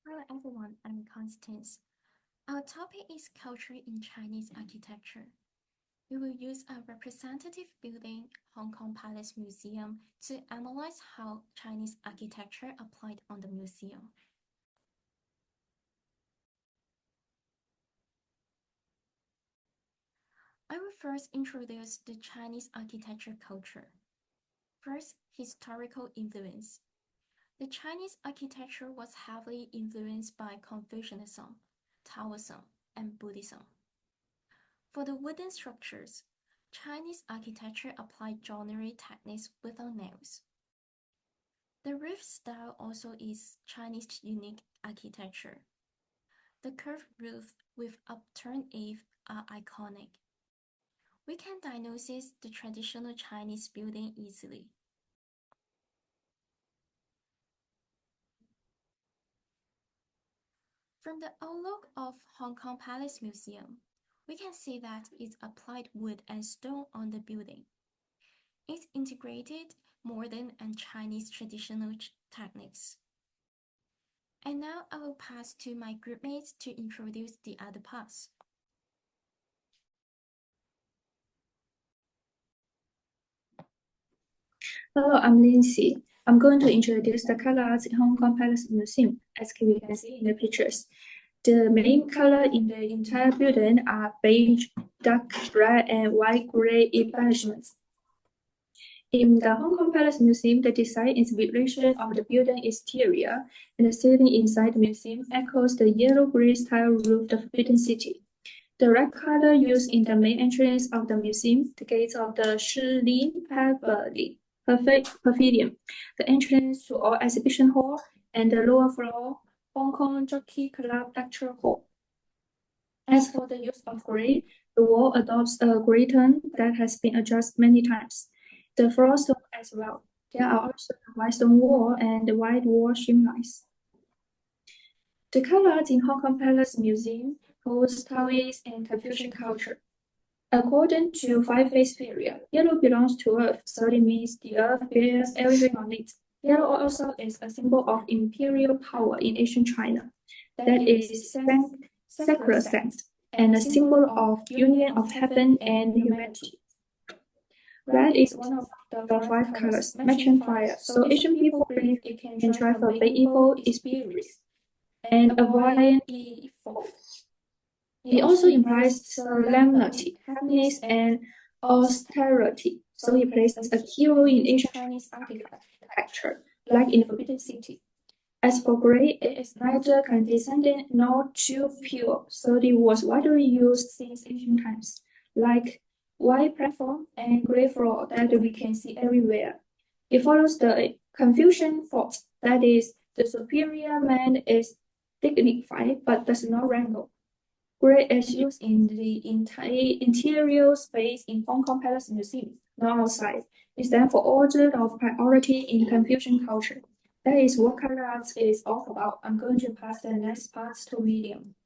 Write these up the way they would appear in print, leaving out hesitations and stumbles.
Hello everyone, I'm Constance. Our topic is culture in Chinese architecture. We will use a representative building, Hong Kong Palace Museum, to analyze how Chinese architecture applied on the museum. I will first introduce the Chinese architecture culture. First, historical influence. The Chinese architecture was heavily influenced by Confucianism, Taoism, and Buddhism. For the wooden structures, Chinese architecture applied joinery techniques without nails. The roof style also is Chinese unique architecture. The curved roof with upturned eave are iconic. We can diagnose the traditional Chinese building easily. From the outlook of Hong Kong Palace Museum, we can see that it applied wood and stone on the building. It integrated modern and Chinese traditional techniques. And now I will pass to my groupmates to introduce the other parts. Hello, I'm Lindsay. I'm going to introduce the color arts in Hong Kong Palace Museum, as we can see in the pictures. The main color in the entire building are beige, dark red, and white gray embellishments. In the Hong Kong Palace Museum, the design inspiration of the building exterior and the ceiling inside the museum echoes the yellow-gray style roof of Forbidden City. The red color used in the main entrance of the museum, the gates of the Shilin Pavilion, the entrance to all exhibition hall, and the lower floor, Hong Kong Jockey Club Lecture Hall. As for the use of gray, the wall adopts a gray tone that has been adjusted many times. The floor stone as well. There are also the white stone wall and the white wall streamlines. The colors in Hong Kong Palace Museum holds Taoist and Confucian culture. According to five-phase theory, yellow belongs to earth, so it means the earth bears everything on it. Yellow also is a symbol of imperial power in ancient China. That is sacrosanct and a symbol of union of heaven and humanity. Red is one of the five colors, matching fire, so Asian people believe it can drive away evil spirits and avoid evil. It also implies solemnity, happiness, and austerity, so it plays a key role in ancient Chinese architecture, like in the Forbidden City. As for gray, it is neither condescending nor too pure, so it was widely used since ancient times, like white platform and gray floor that we can see everywhere. It follows the Confucian thought, that is, the superior man is dignified but does not wrangle. Gray is used in the entire interior space in Hong Kong Palace Museum, not outside. It stands for order of priority in Confucian culture. That is what color arts is all about. I'm going to pass the next part to William.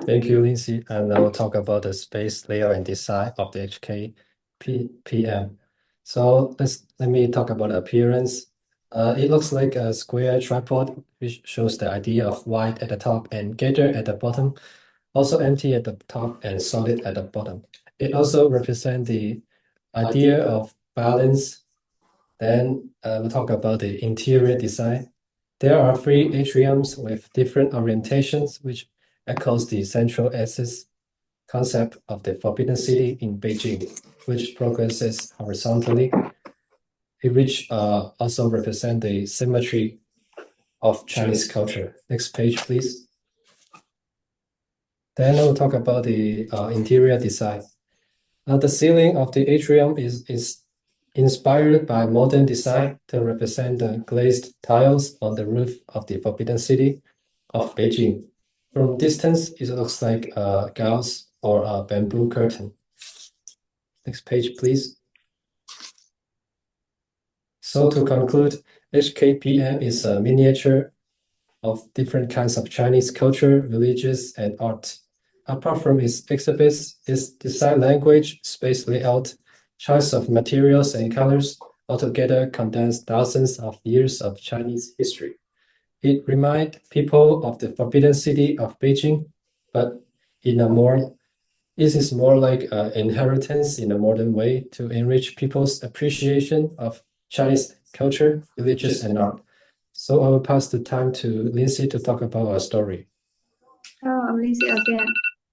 Thank you, Lindsay. And I will talk about the space layout and design of the HKPM. So let me talk about the appearance. It looks like a square tripod, which shows the idea of wide at the top and gathered at the bottom, also empty at the top and solid at the bottom. It also represents the idea of balance. Then we'll talk about the interior design. There are three atriums with different orientations, which echoes the central axis concept of the Forbidden City in Beijing, which progresses horizontally, which also represent the symmetry of Chinese culture. Next page, please. Then I'll talk about the interior design. The ceiling of the atrium is inspired by modern design to represent the glazed tiles on the roof of the Forbidden City of Beijing. From distance, it looks like a gauze or a bamboo curtain. Next page, please. So to conclude, HKPM is a miniature of different kinds of Chinese culture, religions, and art. Apart from its exhibits, its design language, space layout, choice of materials and colors altogether condense thousands of years of Chinese history. It reminds people of the Forbidden City of Beijing, but it is more like an inheritance in a modern way to enrich people's appreciation of Chinese culture, religion, and art. So I will pass the time to Lindsay to talk about our story. Hello, I'm Lindsay again.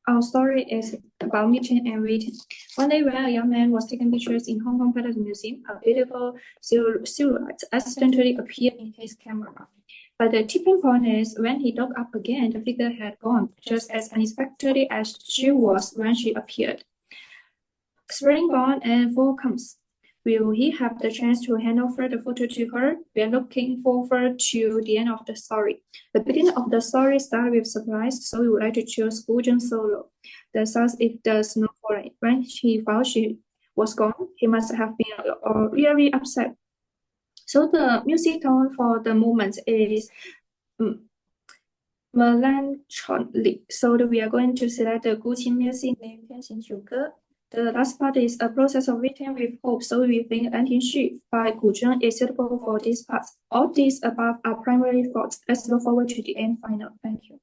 Our story is about meeting and waiting. One day, when a young man was taking pictures in Hong Kong Palace Museum, a beautiful silhouette accidentally appeared in his camera. But the tipping point is when he looked up again, the figure had gone, just as unexpectedly as she was when she appeared. Spring gone and fall comes. Will he have the chance to hand over the photo to her? We are looking forward to the end of the story. The beginning of the story starts with surprise, so we would like to choose Gu Zheng solo. The source is the snow falling. When he found she was gone, he must have been really upset. So the music tone for the movement is melancholy. So we are going to select the Gu Qin music named Tianxin Qiuge. The last part is a process of waiting with hope, so we think Anting Xu by Gu Zheng is suitable for this part. All these above are primary thoughts. Let's look forward to the end final. Thank you.